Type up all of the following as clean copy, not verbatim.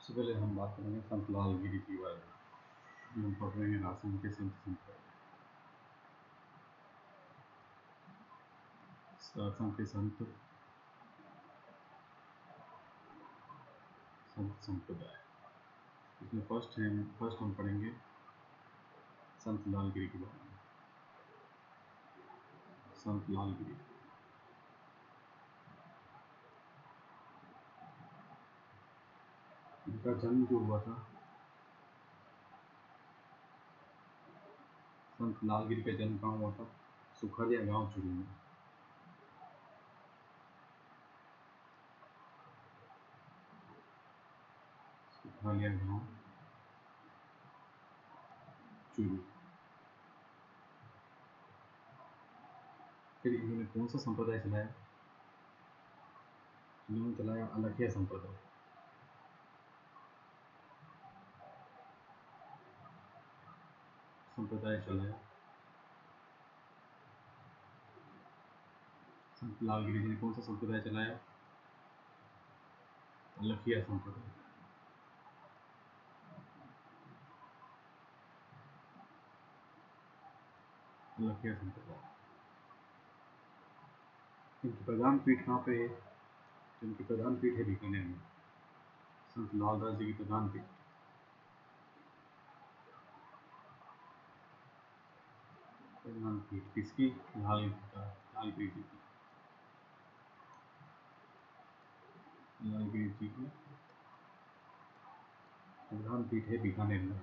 सबसे पहले हम बात करेंगे संत लाल गिरी की बारे में। हम पढ़ रहे हैं रासिन के संत संप्रदाय। इसमें फर्स्ट हम पढ़ेंगे संत लाल गिरी के बारे में। संत लाल गिरी इनका जन्म जो हुआ था, संत लाल गिरी का जन्म कहाँ हुआ था? सुखालिया गांव चुरू में। सुखालिया गांव चुरू। फिर इन्होंने कौन सा संप्रदाय चलाया? इन्होंने चलाया अलखिया संप्रदाय। चलाया संत लाल गिरी जी ने कौन सा संप्रदाय चलाया? अलखिया संप्रदाय। अलखिया संप्रदाय। इनकी प्रधान पीठ कहाँ पे है? इनकी प्रधान पीठ है बीकानेर में। संत लालदास जी की प्रधान पीठ। प्रधान पीठ किसकी? लाल गिरी जी की। लाल गिरी जी की प्रधान पीठ है बीकानेर में।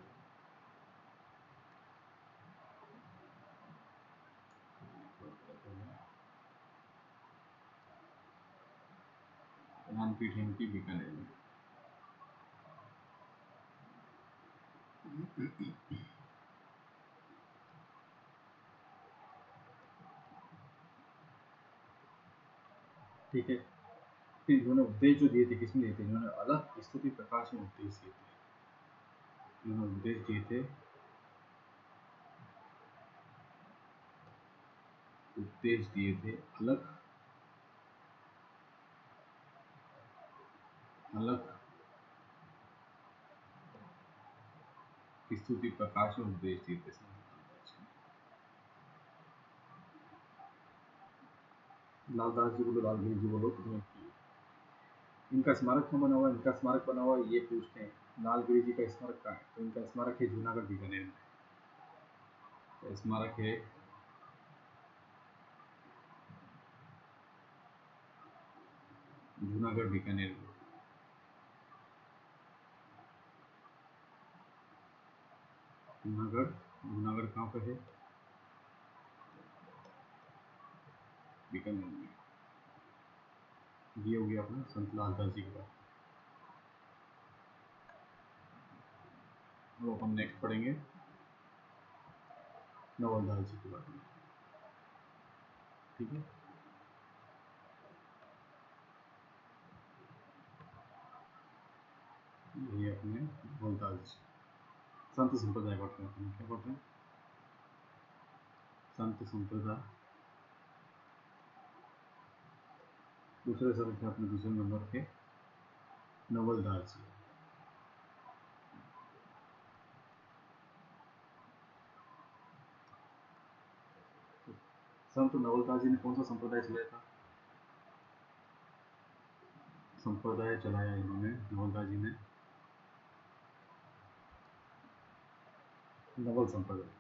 प्रधान पीठ है इनकी बीकानेर में। ठीक है। फिर इन्होंने उपदेश जो दिए थे, किसमें दिए थे? इन्होंने अलग स्तुति प्रकाश में उपदेश दिए थे। इन्होंने उपदेश दिए थे, अलग स्तुति प्रकाश में उपदेश दिए थे। लालदास जी बोलो, लाल गिरी जी बोलो। इनका स्मारक क्यों बना हुआ है? इनका स्मारक बना हुआ है, ये पूछते हैं। लाल गिरी जी का स्मारक कहाँ है? तो इनका स्मारक है जूनागढ़ बीकानेर में। तो स्मारक है जूनागढ़ बीकानेर में। जूनागढ़ कहाँ पे है? बीकानेर में। ये हो गया अपना संत लालदास जी का। अब अपन नेक्स्ट पढ़ेंगे नवलदास जी के बारे में। ठीक है। ये अपने नवलदास जी संत संप्रदाय पढ़ते हैं। अपन क्या पढ़ते हैं? संत संप्रदाय। दूसरे संत थे अपने दूसरे नंबर के नवलदास जी। संत नवलदास जी ने कौन सा संप्रदाय चलाया था? संप्रदाय चलाया इन्होंने, नवलदास जी ने नवल संप्रदाय।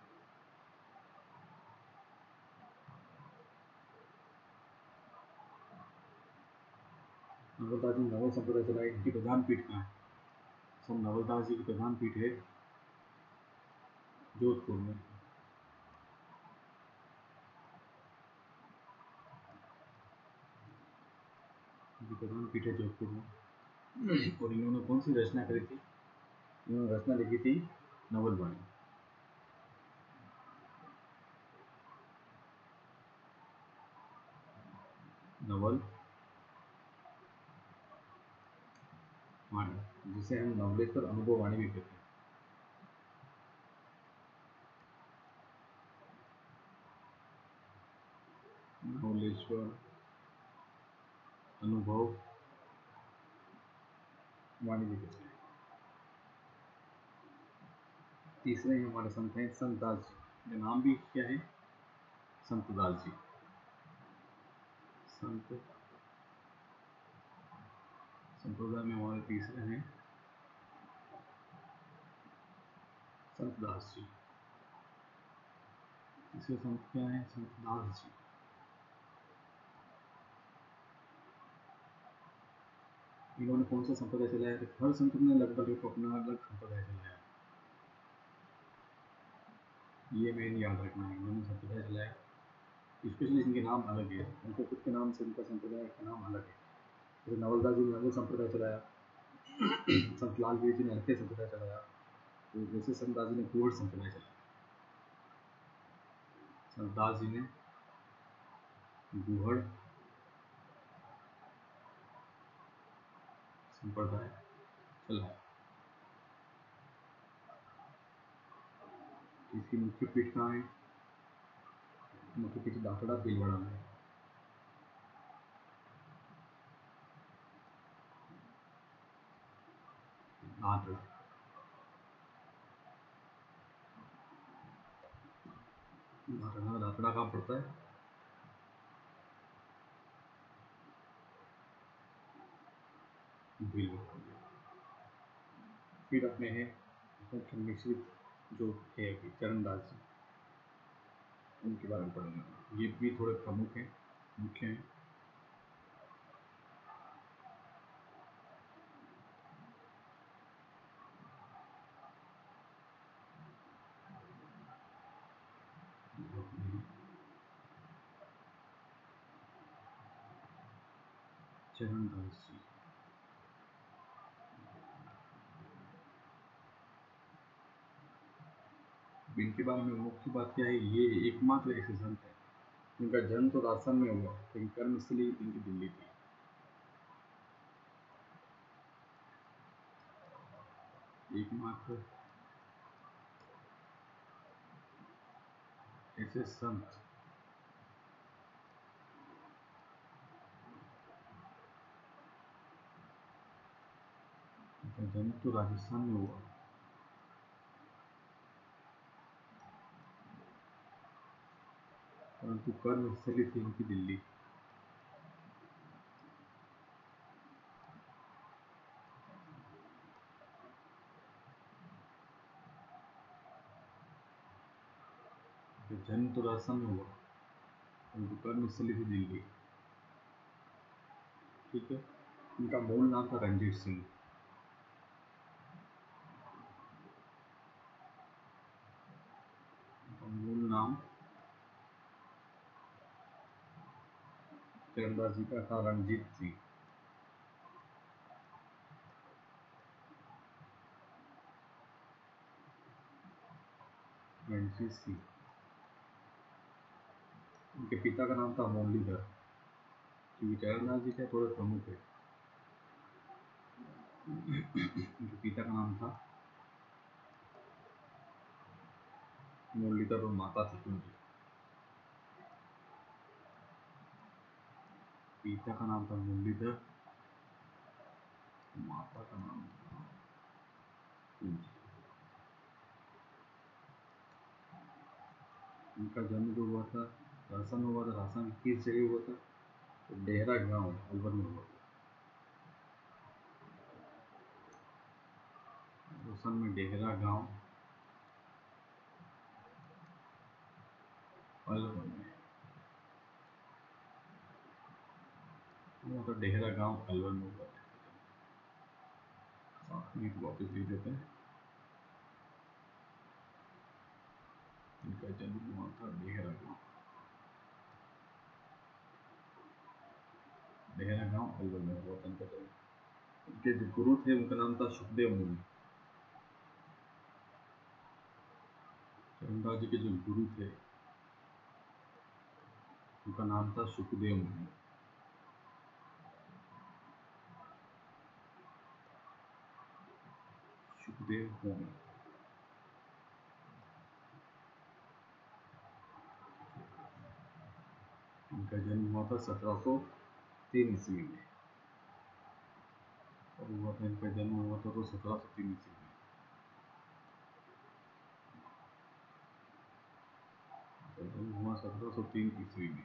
नवलदास जी नवल संप्रदाय चलाया। इनकी प्रधान पीठ कहाँ है? संत नवलदास जी की प्रधान पीठ है जोधपुर में। इनकी प्रधान पीठ है जोधपुर में। और इन्होंने कौन सी रचना करी थी? इन्होंने रचना लिखी थी नवल वाणी। नवल वाणी, जिसे हम नवलेश्वर अनुभव वाणी भी कहते हैं। नवलेश्वर अनुभव वाणी भी कहते हैं। तीसरे हमारे संत हैं संत दास जी। इनका नाम भी क्या है? संत दास जी। संत संप्रदाय में हमारे तीसरे हैं संत दास जी। तीसरे संत क्या है? संत दास जी। इन्होंने कौन सा संप्रदाय चलाया? हर संत ने लगभग एक अपना अलग संप्रदाय चलाया, ये मेन याद रखना है। इन्होंने संप्रदाय चलाया, स्पेशली इनके नाम अलग है, उनके खुद के नाम से उनका संप्रदाय का नाम अलग है। जैसे नवलदास जी ने अलग संप्रदाय चलाया, संत लालवीर जी ने अलग संप्रदाय चलाया, तो जैसे संत दास जी ने कुंवर संप्रदाय चलाया, संत दास जी ने गुहड़ संप्रदाय चलाया। इसकी मुख्य पीठ कहाँ है? मुख्य पीठ दातड़ा भीलवाड़ा में। दातड़ा दातड़ा दातड़ा कहाँ पड़ता है? भीलवाड़ा। फिर अपने हैं मुख्य मिश्रित जो है अभी चरणदास जी, उनके बारे में पढ़ेंगे। ये भी थोड़े प्रमुख हैं, मुख्य हैं। चरणदास जी, इनके बारे में मुख्य बात क्या है? ये एकमात्र ऐसे संत है जिनका जन्म तो राजस्थान में हुआ, लेकिन कर्मस्थली इनकी दिल्ली थी। एकमात्र ऐसे संत जिनका जन्म तो राजस्थान में हुआ, परंतु कर्मस्थली थी इनकी दिल्ली। जन्म तो राजस्थान में हुआ, परंतु कर्मस्थली थी दिल्ली। ठीक है। इनका मूल नाम था रंजीत सिंह। मूल नाम चरणदास जी का था रणजीत सिंह। रणजीत सिंह। उनके पिता का नाम था मुरलीधर, क्योंकि चरणदास जी के थोड़े प्रमुख है। उनके पिता का नाम था मुरलीधर और माता थी कुंजी। पिता का नाम था मुरलीधर, माता का नाम था कुंजी। उनका जन्म जो हुआ था राजस्थान में हुआ था। राजस्थान की किस जगह हुआ था? तो डेहरा गांव अलवर में हुआ था। राजस्थान में डेहरा गांव अलवर में हुआ था। डेहरा गांव अलवर में हुआ था। साथ में वापस लिख देते हैं। इनका जन्म हुआ था डेहरा गांव, डेहरा गांव अलवर में हुआ था इनका जन्म। उनके जो गुरु थे उनका नाम था सुखदेव मुनि। चरणदास जी के जो गुरु थे उनका नाम था सुखदेव मुनि। सुखदेव मुनि। उनका जन्म हुआ था 1703 ईस्वी में, और हुआ था इनका जन्म हुआ था तो 1703 ईस्वी में। 1703 ईस्वी में।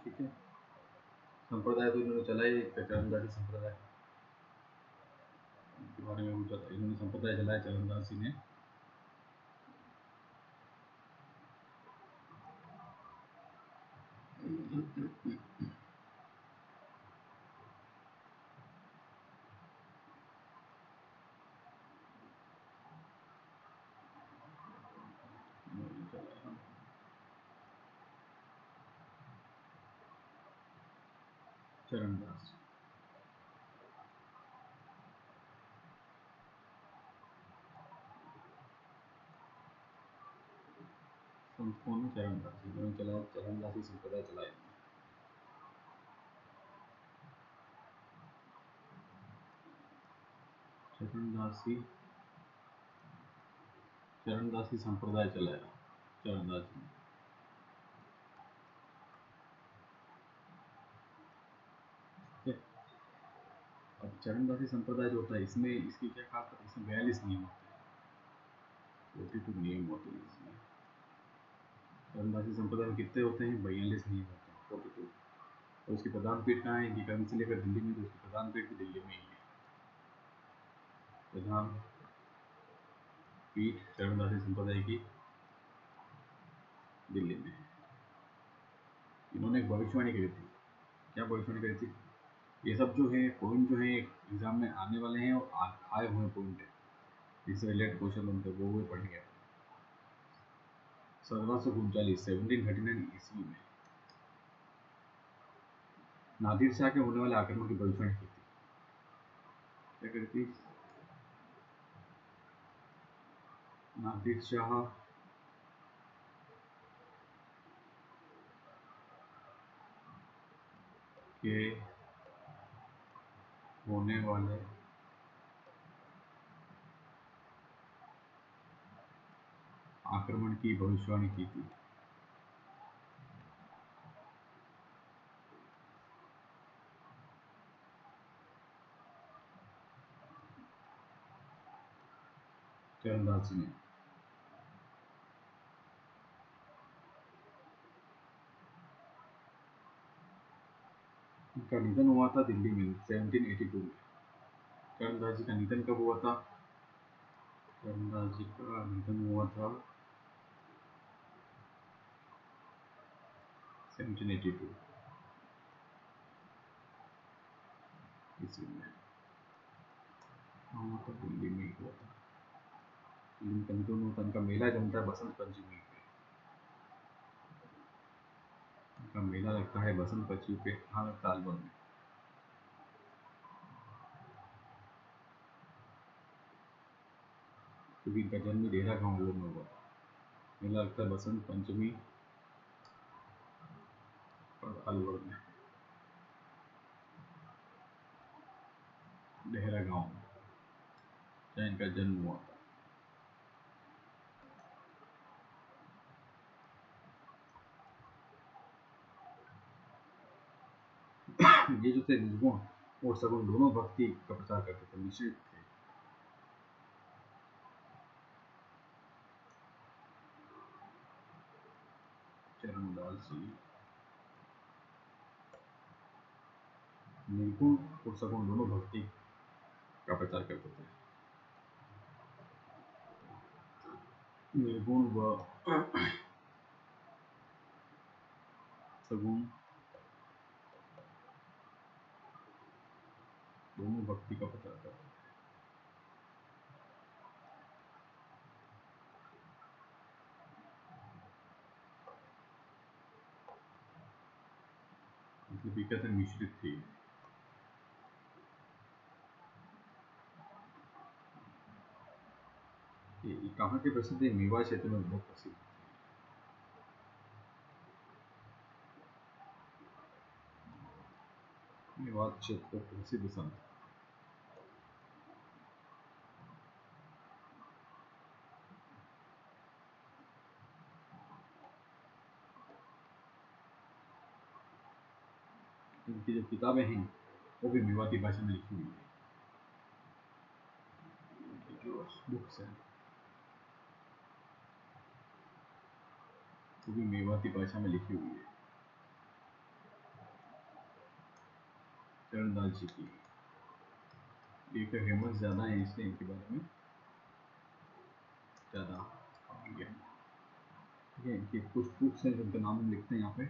ठीक है, संप्रदाय तो इन्होंने चलाए, चरणदासी संप्रदाय के बारे में पूछा था। इन्होंने संप्रदाय चलाया चरणदासी ने। चरणदास संपूर्ण चरणदासी इन्होंने चलाया, चरणदासी संप्रदाय चलाया। चरणदासी संप्रदाय चलाया चरणदासी। अब चरणदासी संप्रदाय जो होता है, इसमें इसकी क्या खास, इसमें 42 नियम होते हैं, 42 नियम होते हैं इसमें। चरणदासी संप्रदाय में कितने होते हैं? 42 नियम होते हैं, 42। और उसकी प्रधान पीठ कहाँ है? इनकी कमी से लेकर दिल्ली में, तो उसकी प्रधान पीठ भी दिल्ली में ही है। प्रधान पीठ चरणदासी संप्रदाय की दिल्ली में है। इन्होंने एक भविष्यवाणी करी थी। क्या भविष्यवाणी करी थी? ये सब जो है पॉइंट जो है एग्जाम में आने वाले हैं और आए हुए पॉइंट है, इससे रिलेटेड क्वेश्चन बनते वो पढ़ेंगे। 1739 ईस्वी में नादिर शाह के होने वाले आक्रमण की भविष्यवाणी की थी। क्या करी थी? नादिर शाह के होने वाले आक्रमण की भविष्यवाणी की थी। चरणदास ने। इनका निधन हुआ था दिल्ली में 1782 में। चरणदास जी का निधन कब हुआ था? चरणदास जी का निधन हुआ था 1782 ईस्वी में। तो दिल्ली में ही हुआ था। इनका निधन हुआ था। इनका मेला जमता है बसंत पंचमी पे। इनका मेला लगता है बसंत पंचमी पे, हाँ साल भर में। क्योंकि इनका जन्म डेरा गांव में हुआ। मेला लगता है बसंत पंचमी और अलवर में, डेहरा गांव में, जहाँ इनका जन्म हुआ था। ये जो थे निर्गुण और सगुण दोनों भक्ति का प्रचार करते थे, मिश्रित थे। चरणदास जी निर्गुण और सगुण दोनों भक्ति का प्रचार करते थे। निर्गुण व सगुण दोनों भक्ति का प्रचार करते थे। मतलब कहते मिश्रित थी। ये कहाँ के प्रसिद्ध है? मेवाड़ क्षेत्र में बहुत प्रसिद्ध। मेवाड़ क्षेत्र प्रसिद्ध संत। इनकी जो किताबें हैं वो भी मेवाती भाषा में लिखी हुई है। जो बुक्स हैं वो भी मेवाती भाषा में लिखी हुई है, चरणदास जी की। ये फेमस ज़्यादा है इसलिए इनके बारे में ज़्यादा ठीक है। इनके कुछ बुक्स हैं जिनके नाम हम लिखते हैं यहाँ पे,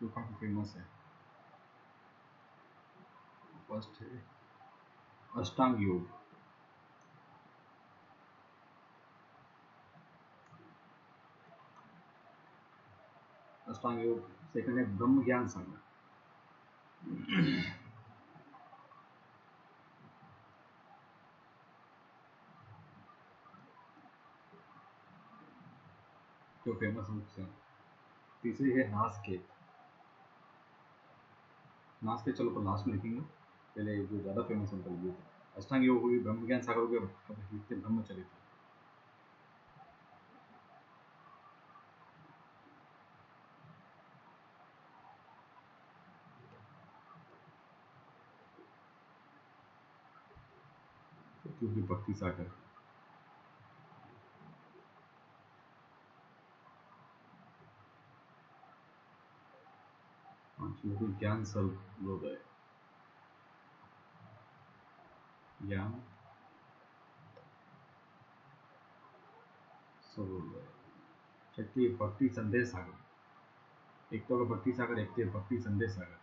जो काफ़ी फेमस है। फर्स्ट है अष्टांग योग, अष्टांग योग। सेकंड है ब्रह्म ज्ञान सागर, जो फेमस बुक्स हैं। तीसरी है नासकेत, नासकेत चलो पर लास्ट में लिखेंगे, पहले जो ज़्यादा फेमस है उनका लिखिए। अष्टांग योग हुई, ब्रह्म ज्ञान सागर हो गया, लिखते ब्रह्मचरित्र। क्योंकि भक्ति सागर, पांचवी ज्ञान सर्वोदय, ज्ञान सर्वोदय। छठी भक्ति संदेश सागर, एक तो होगा भक्ति सागर, एक तो भक्ति संदेश सागर।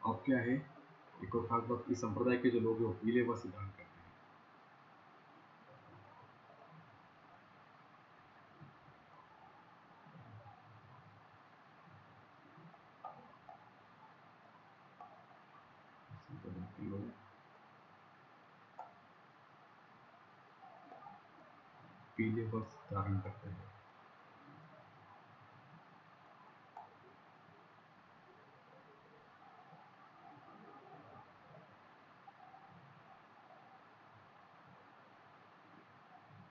अब क्या है, एक और खास बात, इस संप्रदाय के जो लोग हैं वो पीले वस्त्र धारण करते हैं। संप्रदाय के लोग पीले वस्त्र धारण करते हैं।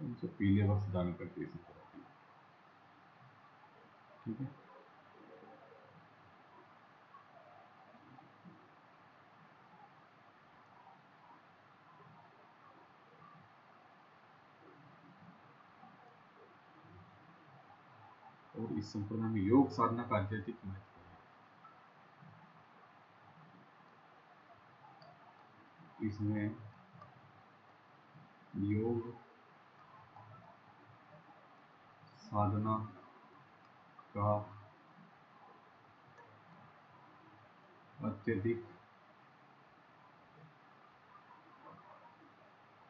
उनसे पीले वस्त्र धारण करते हैं, ठीक है। और इस संप्रदाय में योग साधना का अत्यधिक महत्व है। इसमें योग साधना का अत्यधिक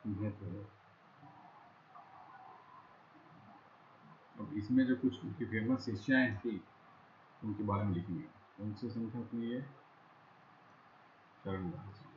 महत्व है। अब इसमें जो कुछ उनकी फेमस शिष्याएं थी उनके बारे में लिखेंगे। उनसे संख्या की है चरणदास जी।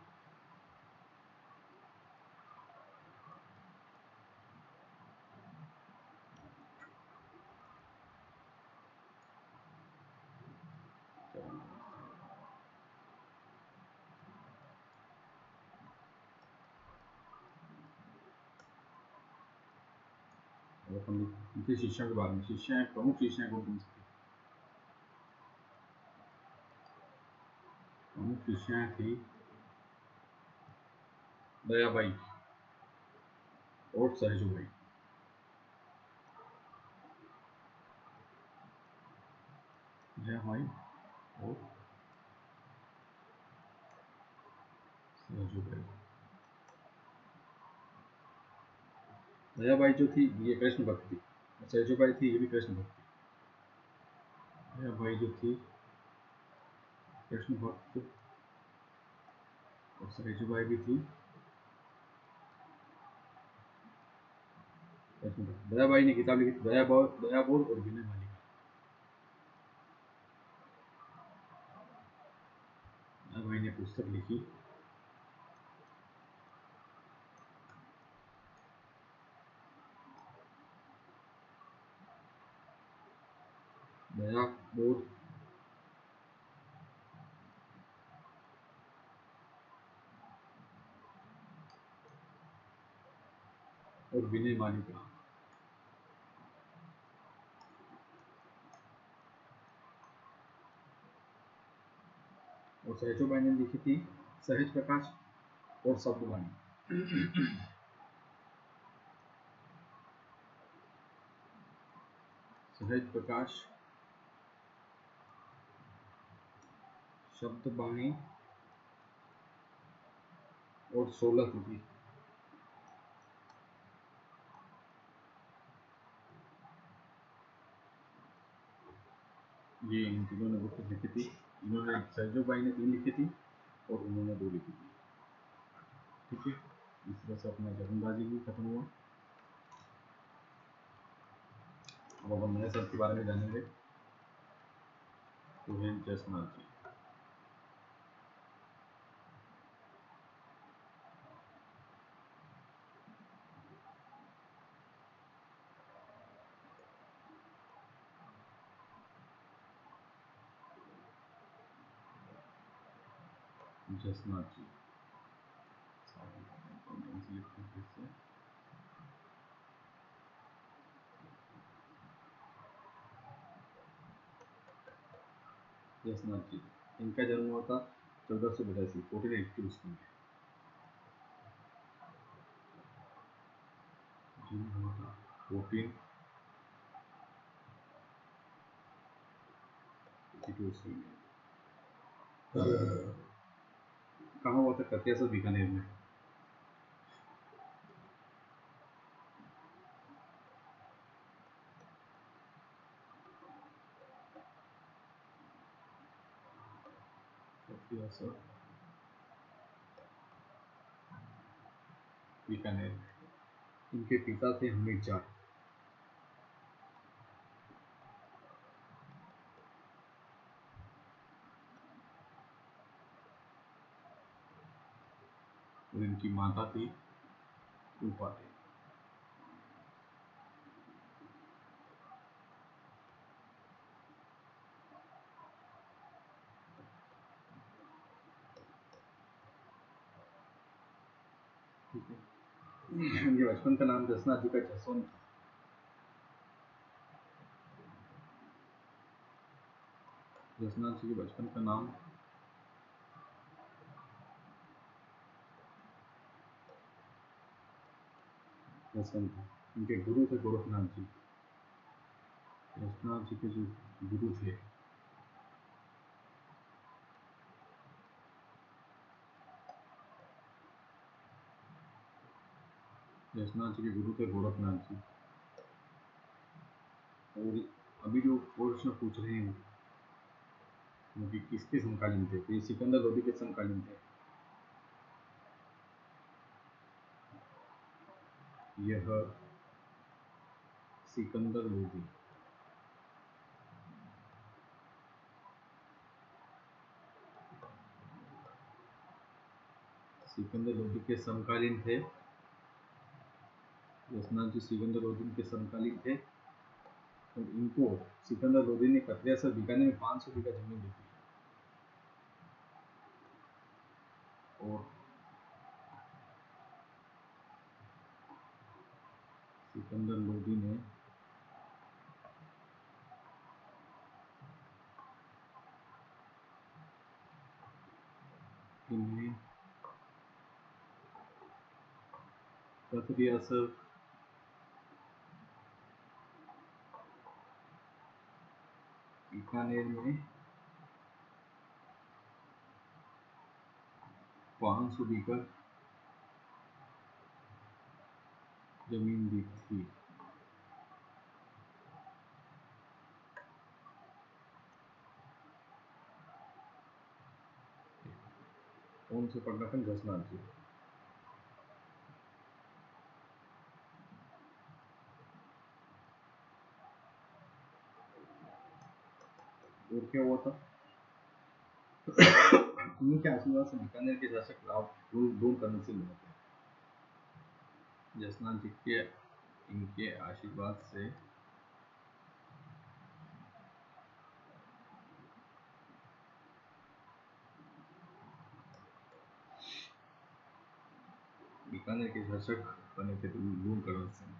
उनके शिष्यों के बारे में, शिष्याएं प्रमुख शिष्याएं कौन कौन सी थी? प्रमुख शिष्याएं थी दयाबाई और सहजूबाई। दयाबाई और सहजूबाई। दयाबाई जो थी ये कृष्ण भक्त थी, सहजूबाई थी ये भी कृष्ण भक्त थी। दयाबाई जो थी कृष्ण भक्त और सहजूबाई भी थी कृष्ण भक्त। दयाबाई ने किताब लिखी दयाबोध और विनय मालिका। दयाबाई ने पुस्तक लिखी दयाबोध और विनय मालिका। सहजोबाई ने लिखी थी सहज प्रकाश और शब्दवाणी। सहज प्रकाश, शब्दवाणी और 16 कृति। ये इन तीनों ने बुक लिखी थी। इन्होंने सहजोबाई ने 3 लिखी थी और उन्होंने 2 लिखी थी। ठीक है, इस तरह से अपना जगनबाजी भी खत्म हुआ। अब अपन नए शब्द के बारे में जानेंगे। तो है जसनाथ जी। जसनाथ जी जसनाथ जी, इनका जन्म हुआ था 1482 1482 में। जन्म हुआ था 1482 में। कहाँ हुआ था? कतियासर बीकानेर में। कतियासर बीकानेर। इनके पिता थे हमीद जाट। और इनकी माता थी रूपा देवी। ठीक है, इनके बचपन का नाम जसनाथ जी का जसवंत था। जसनाथ जी के बचपन का नाम जसवंत था। इनके गुरु थे गोरखनाथ जी। जसनाथ जी के जो गुरु थे जसनाथ जी के गुरु थे गोरखनाथ जी। और अभी जो प्रश्न पूछ रहे हैं कि किसके समकालीन थे, तो ये सिकंदर लोदी के समकालीन थे। यह सिकंदर लोदी सिकंदर लोदी के समकालीन थे। जसनाथ जी सिकंदर लोदी के समकालीन थे। और इनको सिकंदर लोदी ने कतियासर बीकानेर में 500 बीघा जमीन दी थी। और सिकंदर लोदी ने इन्हें कतियासर बीकानेर में 500 बीघा जमीन दी थी। कौन से पढ़ना था? जसनाथ जी। और क्या हुआ था? उनके आशीर्वाद से बीकानेर के शासक राव दूर करने से मिले थे। जसनाथ जी के इनके आशीर्वाद से बीकानेर के शासक बने थे दूरकरण सिंह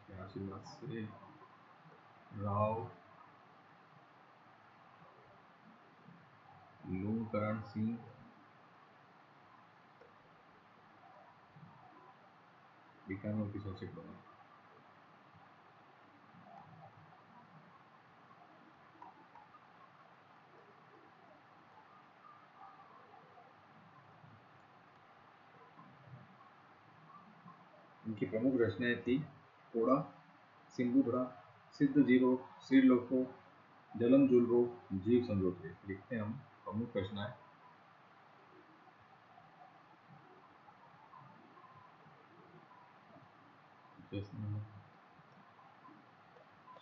के आशीर्वाद से। राव लूणकरण सिंह बीकानेर की सबसे बड़ा। इनकी प्रमुख रचनाएं थी कोड़ा, सिंधुधरा, सिद्ध जीरो, श्रीलोको, जलम जुलरो, जीव संजोत्रे। लिखते हैं हम प्रमुख रचनाएं।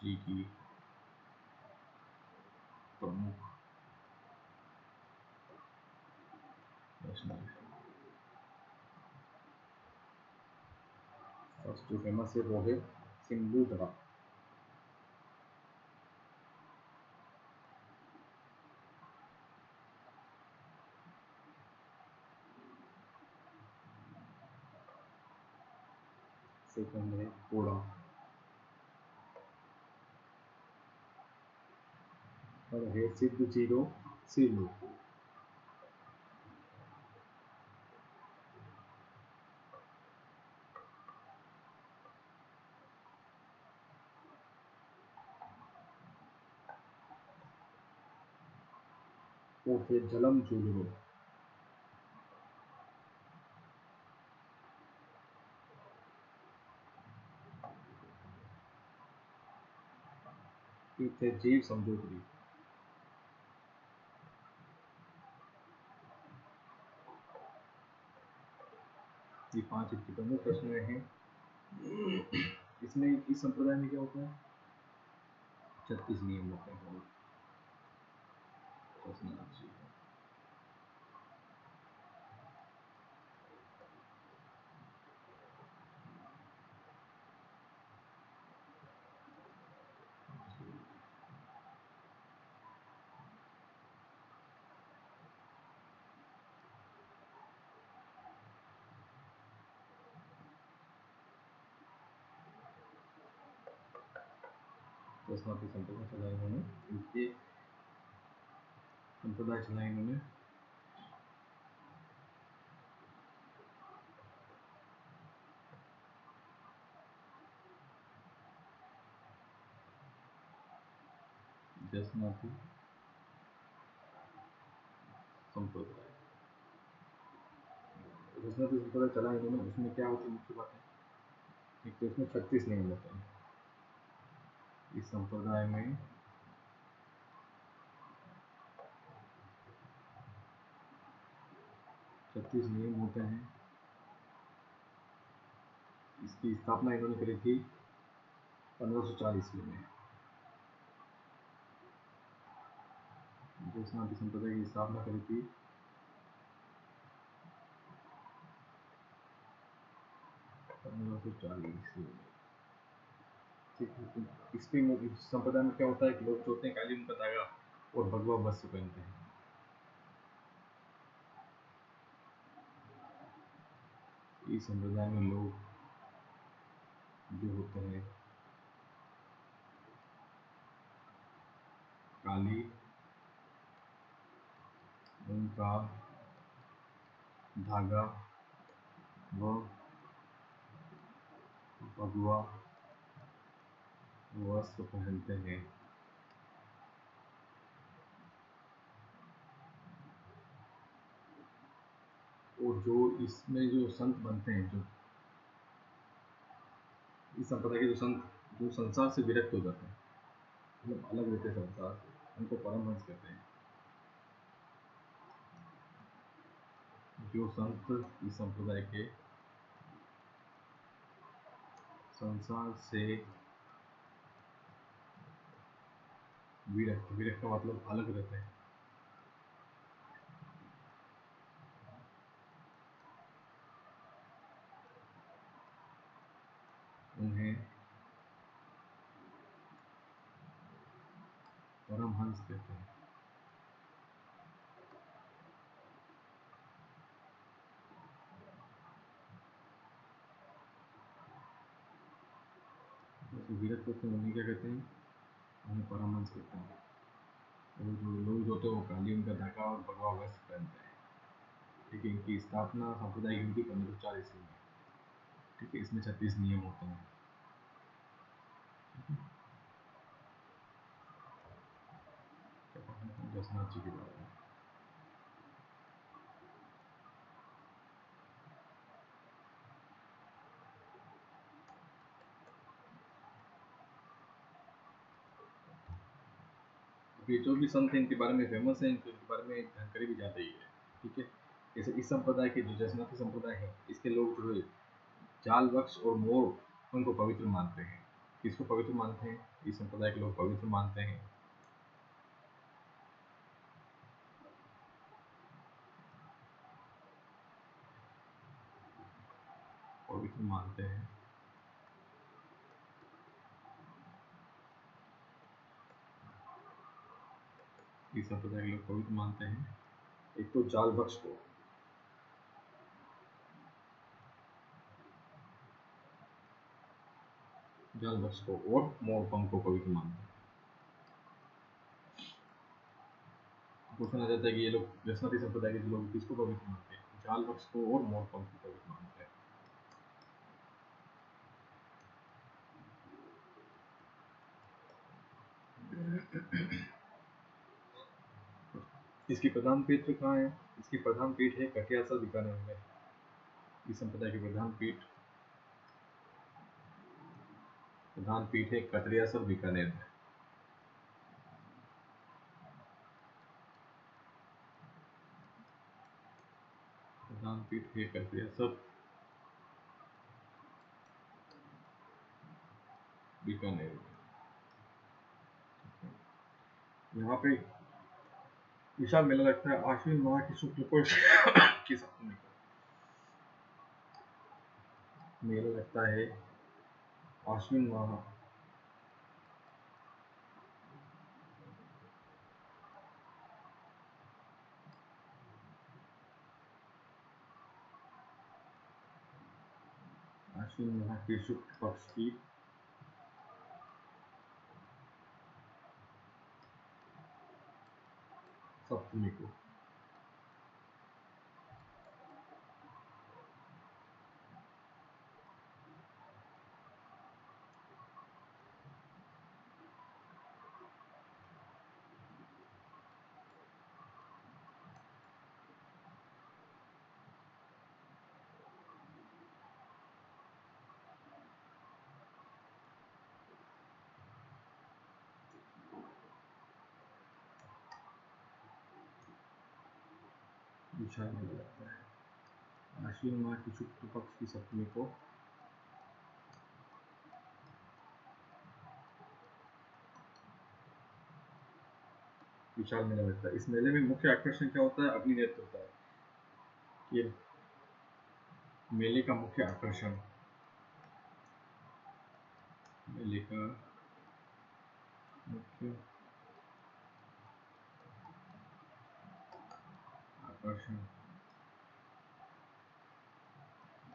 जी की प्रमुख रचनाएं। फर्स्ट जो फेमस है वो है सिंधुधरा। सेकंड है कोड़ा और है सिद्ध जीरो श्रीलोको। फोर्थ है जलम जुलरो। फिफ्थ है जीव संजोत्री। ये 5 इसकी प्रमुख रचनाएं हैं। इसमें इस संप्रदाय में क्या होता है, 36 नियम होते हैं। दसवां संप्रदाय चला इन्होंने, ये संप्रदाय चला इन्होंने दसवां संप्रदाय। दसवां संप्रदाय चला इन्होंने, उसमें क्या होती है मुख्य बात है, एक तो इसमें 36 नियम होते हैं। इस संप्रदाय में 36 नियम होते हैं। इसकी स्थापना इन्होंने करी थी 1540 में। दसवां संप्रदाय की स्थापना करी थी 1540 में। इसमें इस संप्रदाय में क्या होता है कि लोग जो होते हैं काली उनका धागा और भगवा वस्त्र पहनते हैं। इस संप्रदाय में लोग जो होते हैं काली उनका धागा व भगवा वस्त्र पहनते हैं। और जो इसमें जो संत बनते हैं, जो इस संप्रदाय के जो संत जो संसार से विरक्त हो जाते हैं, मतलब अलग रहते हैं संसार से, उनको परमहंस कहते हैं। जो संत इस संप्रदाय के संसार से विरक्त का मतलब अलग रहते हैं, उन्हें परमहंस कहते हैं। विरक्त होते हैं उन्हें क्या कहते हैं, उन्हें परमहंस कहते हैं। तो जो लोग होते हैं वो काली उनका धागा और भगवा वस्त्र पहनते हैं। ठीक है, इनकी स्थापना सांप्रदायिक यूनिटी 1540 में। ठीक है, इसमें 36 नियम होते हैं। जसनाथ जी के बारे में ये जो भी संत इनके बारे में फेमस है, इनके बारे में जानकारी भी ज़्यादा ही है। ठीक है, जैसे इस संप्रदाय के जो जसनाथी संप्रदाय है, इसके लोग जो है जाल वृक्ष और मोर उनको पवित्र मानते हैं। किसको पवित्र मानते हैं? इस संप्रदाय के लोग पवित्र मानते हैं। पवित्र मानते हैं। इस संप्रदाय के लोग पवित्र मानते हैं एक तो जाल वृक्ष को, और मोर पंख को पवित्र मानते हैं। पूछना चाहता है कि ये लोग जसनाती संप्रदाय के लोग किसको पवित्र मानते हैं? जाल वृक्ष को और मोर पंख को पवित्र मानते हैं। इसकी प्रधान पीठ कहाँ है? इसकी प्रधान पीठ है कटियासर बीकानेर में। इस संप्रदाय की प्रधान पीठ है कटियासर बीकानेर में। प्रधान पीठ है कटियासर बीकानेर में। यहाँ पे विशाल मेला लगता है आश्विन माह की शुक्ल पक्ष की सप्तमी को। मेला लगता है आश्विन माह की शुक्ल पक्ष की सप्तमी को। विशाल मेला लगता है आश्विन माह की शुक्ल पक्ष की सप्तमी को। विशाल मेला लगता है। इस मेले में मुख्य आकर्षण क्या होता है? अग्नि नृत्य होता है। ये मेले का मुख्य आकर्षण, मेले का मुख्य आकर्षण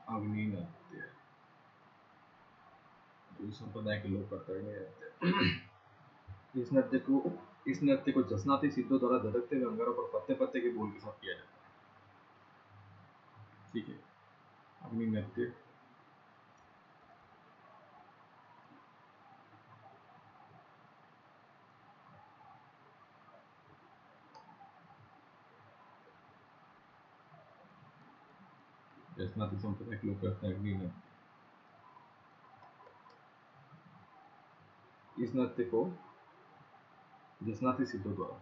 अग्नि नृत्य, जो संप्रदाय के लोग करते रहते हैं। इस नृत्य को जसनाती सिद्धों द्वारा धड़कते हुए अंगारों पर पत्ते पत्ते के बोल के साथ किया जाता है। ठीक है, अग्नि नृत्य जसनाती संप्रदाय के लोग करते हैं। अग्नि नृत्य, इस नृत्य को जसनाती सिद्धों द्वारा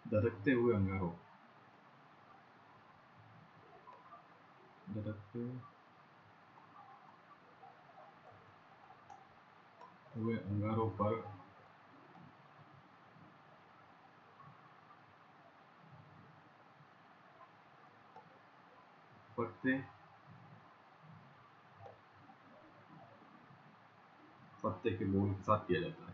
धड़कते हुए अंगारों पर पत्ते के बोल के साथ किया जाता है।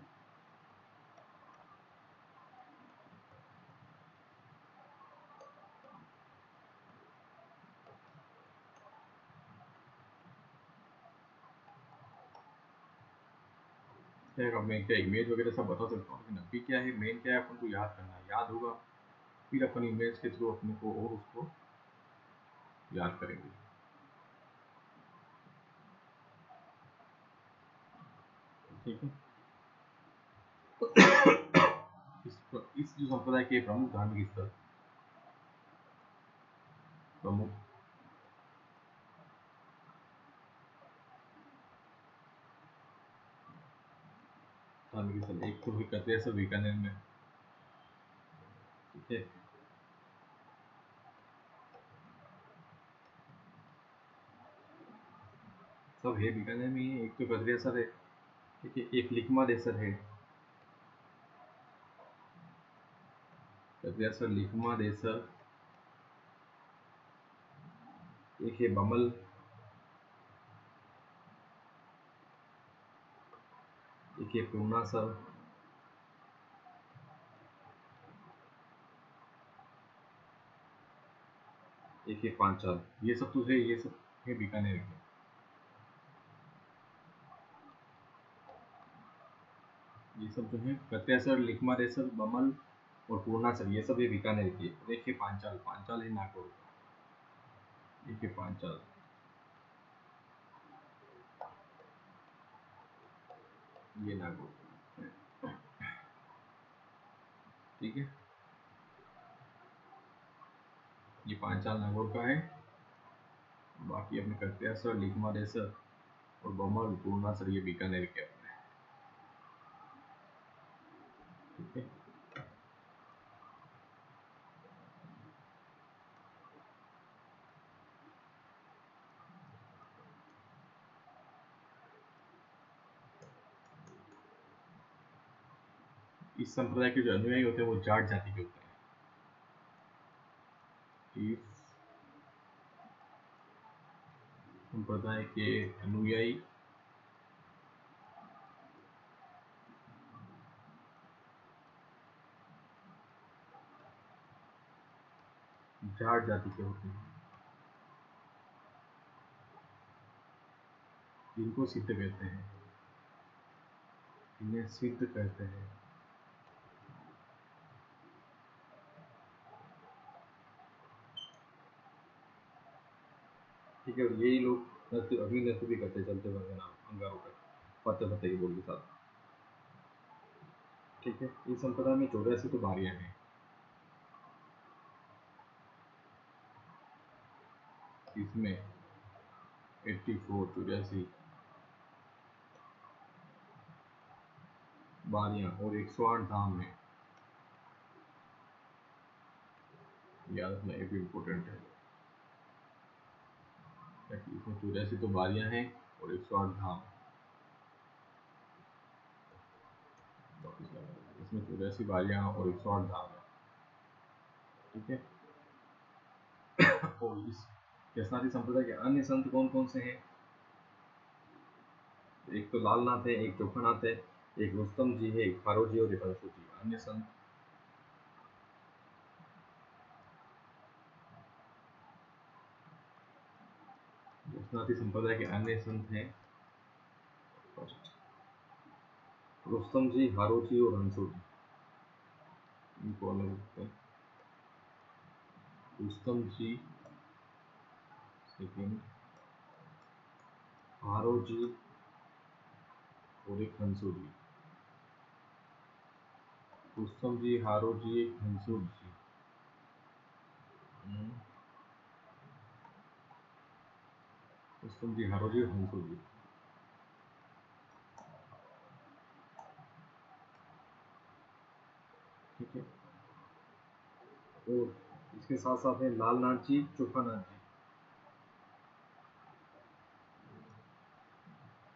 फिर अब मैं क्या इमेज वगैरह सब बता सकता हूँ, लेकिन अभी क्या है, मेन क्या है, अपन को याद करना है, याद होगा फिर अपन इमेज के थ्रू अपने को और उसको याद करेंगे। ठीक है। इस जो संप्रदाय के प्रमुख धार्मिक स्थल, प्रमुख धार्मिक स्थल, एक तो है कपिलेश्वर बीकानेर में। ठीक है। सब है बीकानेर में ही, एक तो कपिलेश्वर है, ठीक है, एक लिखमा देसर है, कपिलेश्वर लिखमा देसर, एक है बमल, एक है पूर्णासर, एक है पांचाल। ये सब तो है, ये सब है बीकानेर के। ये सब जो है कपिलेश्वर लिखमा देसर बमल और पूर्णासर, ये सब है बीकानेर के। और एक है पांचाल, पांचाल है नागौर का, एक है पांचाल, ये नागौर। ठीक है, ये पांचाल नागौर का है। बाकी अपने कपिलेश्वर लिखमा देसर और बमल पूर्णासर ये बीकानेर के अपने। ठीक है। इस संप्रदाय के जो अनुयायी होते हैं वो जाट जाति के होते हैं। इस संप्रदाय के अनुयायी जाट जाति के होते हैं, जिनको सिद्ध कहते हैं, इन्हें सिद्ध कहते हैं। ठीक है, यही लोग नृत्य, अभी नृत्य भी करते चलते हुए नाम अंगारों पे, पत्ते पत्ते की बोल के साथ। ठीक है। इस संप्रदाय में 84 तो बारियां हैं। इसमें 84 बारियां और 108 धाम है। याद रखना, ये भी इम्पोर्टेंट है। इसमें 84 तो बारियां हैं और 108 धाम। इसमें 84 बारियां और 108 धाम है। ठीक है। और इस केसनारी संप्रदाय के अन्य संत कौन कौन से हैं? एक तो लालनाथ है, एक चोखानाथ है, एक रुस्तम जी है, एक फारो जी और एक अंशु जी। अन्य संत केसनारी संप्रदाय के अन्य संत हैं, फर्स्ट रुस्तम जी, हारो जी और अंशु जी। इनको अलग रखते हैं। रुस्तम जी, सेकेंड हारो जी और एक हंसू जी। रुस्तम जी, हारो जी, एक हंसू जी। रुस्तम जी, हारो जी और हंसू जी। ठीक है। और इसके साथ साथ है लालनाथ जी, चोखानाथ जी।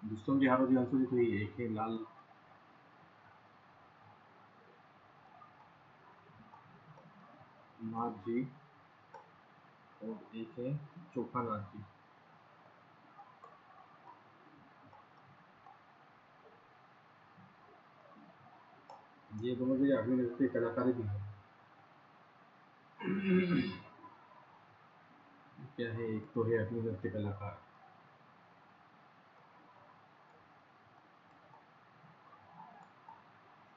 रुस्तम जी, हारो जी, हंसू जी तो ये एक है लाल नाथ जी और एक है चोखानाथ जी। ये दोनों भी अग्नि नृत्य कलाकार भी हैं। क्या है, एक तो है अग्नि नृत्य कलाकार,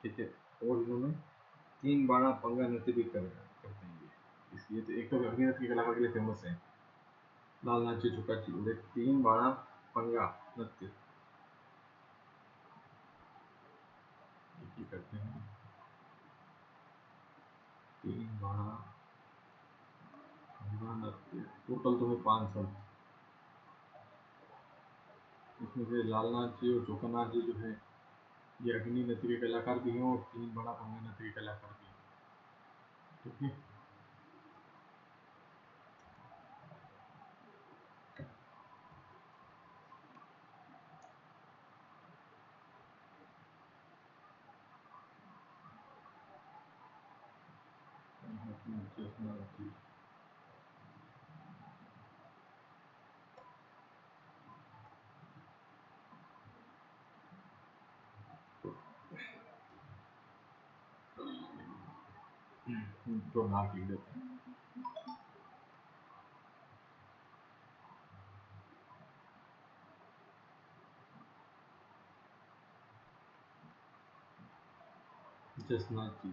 ठीक है। और इन्होंने 3 बाणा पंगा नृत्य भी करते हैं ये, इसलिए तो एक तो अग्नि नृत्य की कलाकार के लिए फेमस है लाल नाची चुकाची, और 3 बाणा पंगा नृत्य ये करते हैं। 3 बाणा पंगा नृत्य, टोटल तुम्हें 5 शब्द, इसमें से लालनाथ जी और चौकनाथ जी जो है ये अग्नि नृत्य के कलाकार भी हैं और 3 बड़ा पंगा नृत्य के कलाकार भी हैं। ठीक है। तो नाक लिख देते हैं। जसनाथ जी,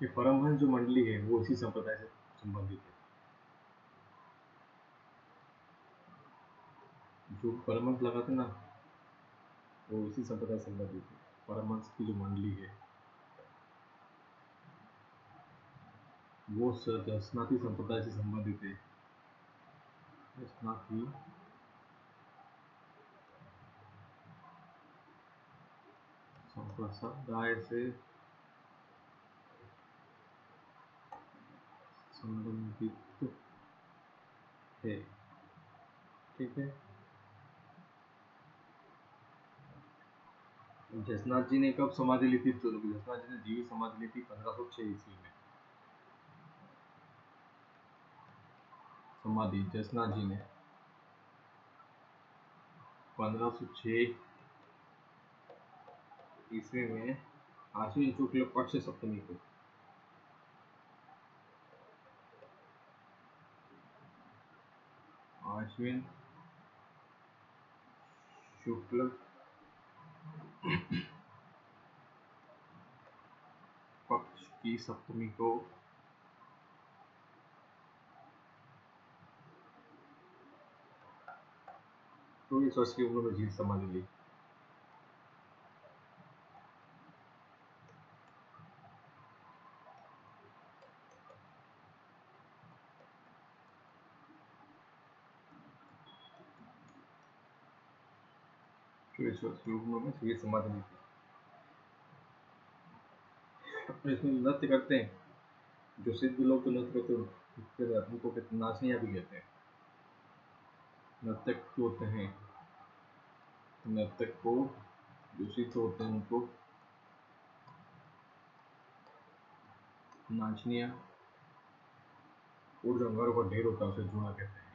ये परमहंस जो मंडली है वो इसी संप्रदाय से संबंधित है। जो परमहंस लगाते ना वो इसी संप्रदाय से संबंधित है। परमहंस की जो मंडली है वो जसनाथी संप्रदाय से संबंधित है। जसनाथी संप्रदाय से संबंधित है। ठीक है। जसनाथ जी ने कब समाधि ली थी? तो जसनाथ जी ने जीवित समाधि ली थी 1506 ईस्वी में। समाधि जसनाथ जी ने 1506 ईस्वी में आश्विन शुक्ल पक्ष सप्तमी को। आश्विन शुक्ल पक्ष की सप्तमी को तो इस वर्ष की उम्र में जीवित समाधि ली। तो इस वर्ष की उम्र में जीवित समाधि ली थी। इसमें नृत्य करते हैं जो सिद्ध लोग तो नृत्य करते हैं, उनको नाचनिया भी कहते हैं। नर्तक जो होते हैं, नर्तक को जो सिद्ध होते हैं उनको नाचनिया, और जो अंगारों का ढेर होता है उसे जूना कहते हैं।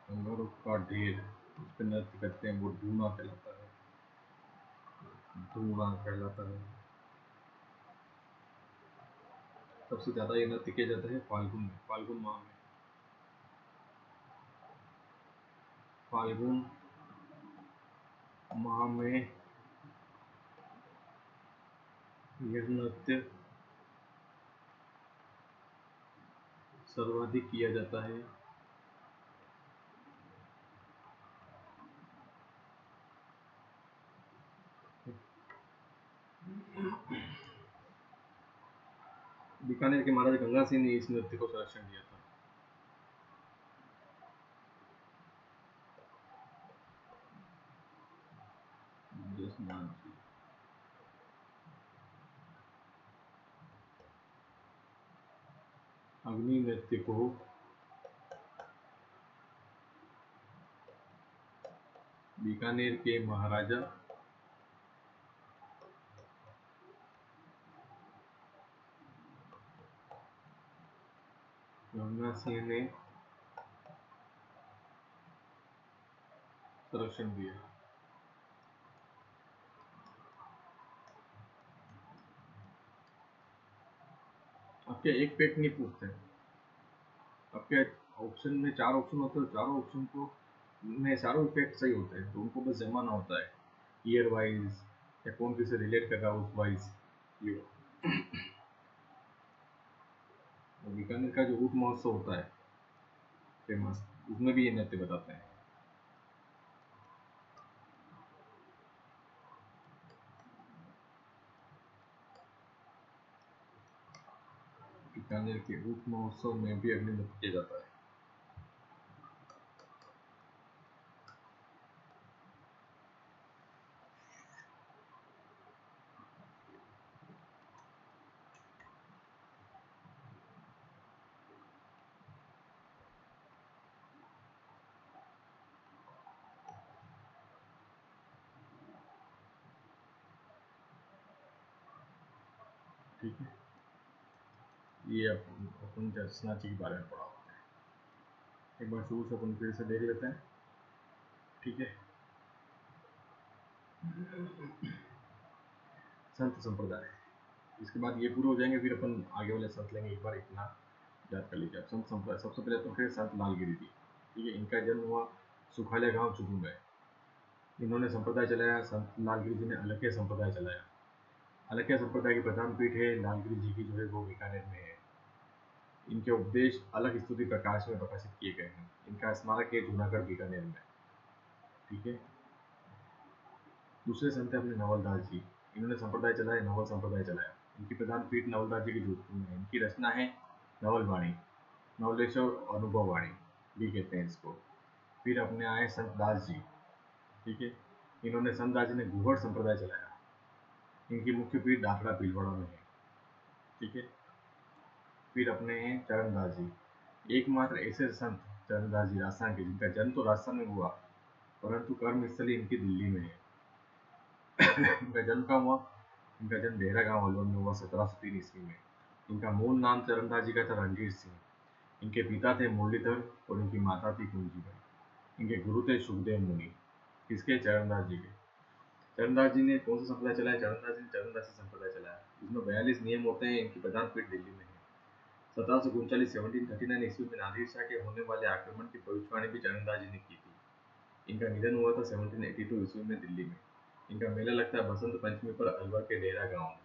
अंगारों का ढेर उस पर नृत्य करते हैं वो धूना कहलाता है। धूना कहलाता है। सबसे ज्यादा ये नृत्य किया जाता है फाल्गुन में, फाल्गुन माह में। फाल्गुन माह में यह नृत्य सर्वाधिक किया जाता है। बीकानेर के महाराज गंगा सिंह ने इस नृत्य को संरक्षण दिया था। अग्नि नृत्य को बीकानेर के महाराजा गंगा सिंह ने संरक्षण दिया। आपके एक पेट नहीं पूछते, आपके ऑप्शन में 4 ऑप्शन होते हैं, चारों ऑप्शन को उनमें चारों इफेक्ट सही होते हैं, तो उनको बस जमाना होता है ईयर वाइज या कौन किसे रिलेट कर रहा है उस वाइज। ये और बीकानेर का जो ऊँट महोत्सव होता है फेमस, उसमें भी ये नृत्य बताते हैं। बीकानेर के ऊँट महोत्सव में भी अग्नि नृत्य किया जाता है। ठीक है, ये अपन जसना जी के बारे में पढ़ा होता है। एक बार शुरू से अपन फिर से देख लेते हैं। ठीक है, संत संप्रदाय, इसके बाद ये पूरे हो जाएंगे, फिर अपन आगे वाले संत लेंगे। एक बार इतना याद कर लीजिए। संत संप्रदाय सबसे पहले तो फिर संत लालगिरी जी। ठीक है, इनका जन्म हुआ सुखालिया गांव चुरू में। इन्होंने संप्रदाय चलाया। संत लालगिरी जी ने अलख्य संप्रदाय चलाया। अलख्य संप्रदाय की प्रधान पीठ है लालगिरी जी की, जो है वो बीकानेर में है। इनके उपदेश अलग स्तुति प्रकाश में प्रकाशित किए गए हैं। इनका स्मारक है जूनागढ़ बीकानेर में। ठीक है, दूसरे संत है अपने नवलदास जी। इन्होंने संप्रदाय चलाया, नवल संप्रदाय चलाया। इनकी प्रधान पीठ नवलदास जी की जोधपुर में है। इनकी रचना है नवल वाणी, नवलेश्वर अनुभव वाणी भी कहते हैं इसको। फिर अपने आए संत दास जी। ठीक है, इन्होंने संत दास जी ने गुहड़ संप्रदाय चलाया। इनकी मुख्य पीठ दाखड़ा भीलवाड़ा में है। ठीक है, फिर अपने हैं चरणदास जी, एकमात्र ऐसे संत चरणदास जी राजस्थान के, जिनका जन्म तो राजस्थान में हुआ परंतु कर्म स्थली इनकी दिल्ली में है। इनका जन्म कहाँ हुआ? इनका जन्म डेहरा गांव अलवर में हुआ 1703 ईस्वी में। इनका मूल नाम चरणदास जी का था रणजीत सिंह। इनके पिता थे मुरलीधर और इनकी माता थी कुंजीबाई। इनके गुरु थे सुखदेव मुनि। किसके? चरणदास जी के। चरणदास जी ने कौन सा संप्रदाय चलाया? चरणदास जी ने चरणदासी संप्रदाय चलाया। इसमें 42 नियम होते हैं। इनकी प्रधान पीठ दिल्ली में है। 1739 1739 ईस्वी में नादिर शाह के होने वाले आक्रमण की भविष्यवाणी भी चरणदास जी ने की थी। इनका निधन हुआ था 1782 ईस्वी में दिल्ली में। इनका मेला लगता है बसंत पंचमी पर अलवर के डेरा गांव में।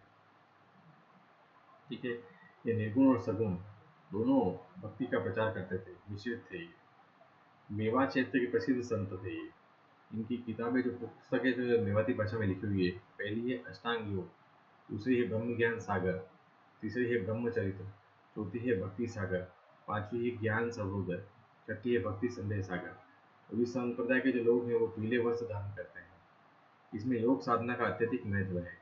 ठीक है, ये निर्गुण और सगुण दोनों भक्ति का प्रचार करते थे, मिश्रित थे ये। मेवात क्षेत्र के प्रसिद्ध संत थे ये। इनकी किताबें जो पुस्तकें जो मेवाती भाषा में लिखी हुई है, पहली है अष्टांग योग, दूसरी है ब्रह्म ज्ञान सागर, तीसरी है ब्रह्मचरित्र, चौथी है भक्ति सागर, पांचवी है ज्ञान सरोवर, छठी है भक्ति संदेश सागर। और इस संप्रदाय के जो लोग हैं वो पीले वस्त्र धारण करते हैं। इसमें योग साधना का अत्यधिक महत्व है।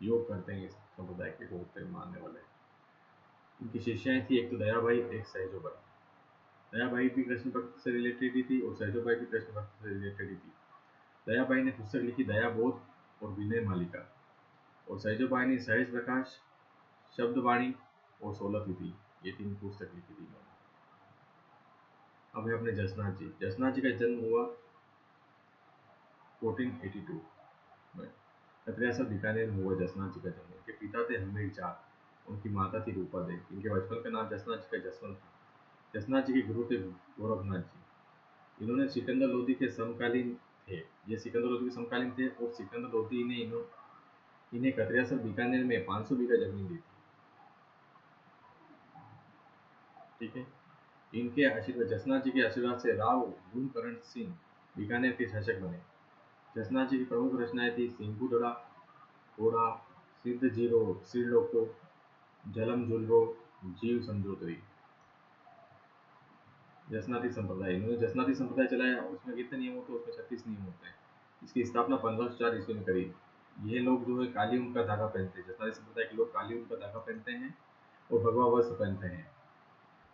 योग करते हैं इस संप्रदाय के लोग मानने वाले। इनकी शिष्याएं थी, एक तो दयाबाई, एक सहजोबाई। दयाबाई भी कृष्ण भक्त से रिलेटेड ही थी और सहजोबाई भी कृष्ण भक्त से रिलेटेड ही थी। दयाबाई ने पुस्तक लिखी दया बोध और विनय मालिका, और सहजोबाई ने सहज प्रकाश, शब्दवाणी और 16 तिथि, ये 3 पुस्तक लिखी थी इन्होंने। अब है अपने जसनाथ जी। जसनाथ जी का जन्म हुआ 1482 में। खतरियासर बीकानेर में हुआ जसनाथ जी का जन्म। इनके पिता थे हमीर चांद, उनकी माता थी रूपा देवी। इनके बचपन का नाम जसनाथ जी का जसवंत था। जसनाथ जी के गुरु थे गोरखनाथ जी। इन्होंने सिकंदर लोधी के समकालीन थे। ये सिकंदर लोधी के समकालीन थे और सिकंदर लोधी ने इन्हें खतरियासर बीकानेर में 500 बीघा जमीन दी थी। ठीक है, इनके आशीर्वाद, जसनाथ जी के आशीर्वाद से राव गुणकरण सिंह बीकानेर के शासक बने। जसनाथ जी की प्रमुख रचनाएं थी सिंगुदड़ा, घोड़ा, सिद्ध जीरो, श्रीलोको, जलम जुलरो, जीव समझोतरी। जसनाती संप्रदाय, इन्होंने जसनाती संप्रदाय चलाया। उसमें कितने नियम होते हैं? उसमें 36 नियम होते हैं। इसकी स्थापना 1504 ईस्वी में करी। ये लोग जो है काली ऊन का धागा पहनते हैं। जसनाती संप्रदाय के लोग काली ऊन का धागा पहनते हैं और भगवा वस्त्र पहनते हैं।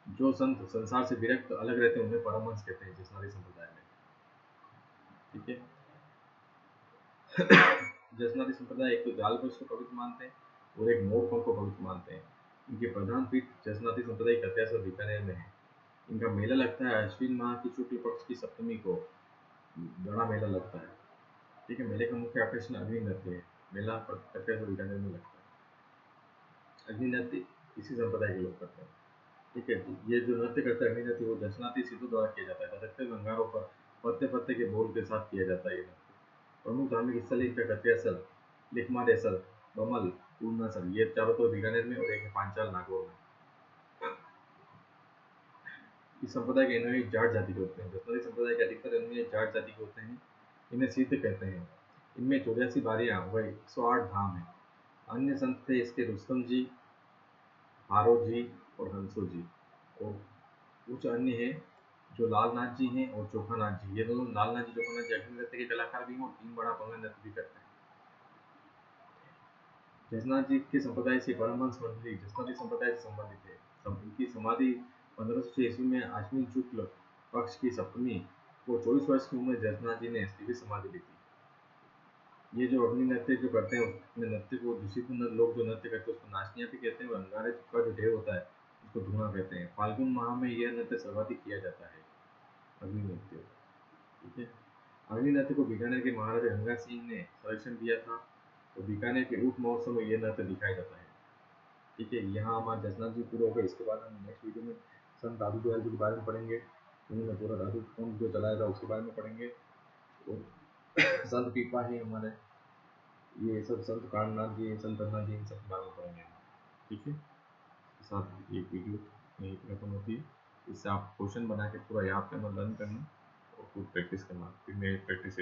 जो संत संसार से विरक्त अलग रहते हैं उन्हें परमहंस कहते हैं जसनाती संप्रदाय में। ठीक है, जसनाती संप्रदाय एक तो जाल वृक्ष को पवित्र मानते हैं और एक मोर पंख को पवित्र मानते हैं। इनके प्रधान पीठ जसनाती संप्रदाय खतरियासर बीकानेर में है। इनका मेला लगता है अश्विन माह की शुक्ल पक्ष की सप्तमी को, बड़ा मेला लगता है। ठीक है, मेले का मुख्य आकर्षण अग्नि नृत्य है। मेला खतरियासर बीकानेर में लगता है। अग्नि नृत्य इसी संप्रदाय के लोग करते हैं। ठीक है, ये जो नृत्य करते हैं अग्नि नृत्य, वो जसनाती सिद्धों द्वारा किया जाता है। धधकते अंगारों पर पत्ते पत्ते के बोल के साथ किया जाता है ये नृत्य। प्रमुख धार्मिक स्थल इनका कत्यासल, लिखमादेसल, बमल, पूर्णासल, ये चारों तो बीकानेर में और एक है पांचाल नागौर में। इस संप्रदाय के अनुयायी जाट जाति के होते हैं। जसनवी संप्रदाय के अधिकतर अनुयायी जाट जाति के होते हैं। इन्हें सिद्ध कहते हैं। इनमें 84 बारियां व 108 धाम हैं। अन्य संत थे इसके रुस्तम जी, हारो जी और हंसो जी, और कुछ अन्य हैं जो लालनाथ जी हैं और चोखानाथ जी। ये दोनों लालनाथ जी चोखानाथ जी अग्नि नृत्य के कलाकार भी हैं और 3 बड़ा पंगन नृत्य भी करते हैं। जसनाथ जी के संप्रदाय से परमहंस मंडली जसनावी संप्रदाय से संबंधित है। इनकी समाधि 1506 ईस्वी में आश्विन शुक्ल पक्ष की सप्तमी को 24 वर्ष की उम्र जसनाथ जी ने दिव्य समाधि ली थी। ये जो अग्नि नृत्य जो करते हैं उसमें नृत्य को दूषित लोग जो नृत्य करते हैं उसको नाचनिया भी कहते हैं, और अंगारे का जो ढेर होता है उसको धुआं कहते हैं। फाल्गुन माह में यह नृत्य सर्वाधिक किया जाता है, अग्नि नृत्य। ठीक है। अग्नि नृत्य को बीकानेर के महाराजा गंगा सिंह ने संरक्षण दिया था, तो बीकानेर के ऊंट महोत्सव में यह नृत्य दिखाया जाता है। ठीक है। यहाँ हमारा जसनाथ जी पूरा हो गया। इसके बाद हम नेक्स्ट वीडियो में संत दादू दयाल जी के बारे में पढ़ेंगे। उन्होंने पूरा दादू कौन जो चलाया था उसके बारे में पढ़ेंगे। और संत पीपा है हमारे, ये सब संत कारणनाथ जी, संत रघुनाथ जी, इन सब के बारे में पढ़ेंगे। ठीक है। साथ ये वीडियो यहीं पर खत्म होती है। इससे आप क्वेश्चन बना के पूरा याद करना, लर्न करना और खुद प्रैक्टिस करना। फिर मैं प्रैक्टिस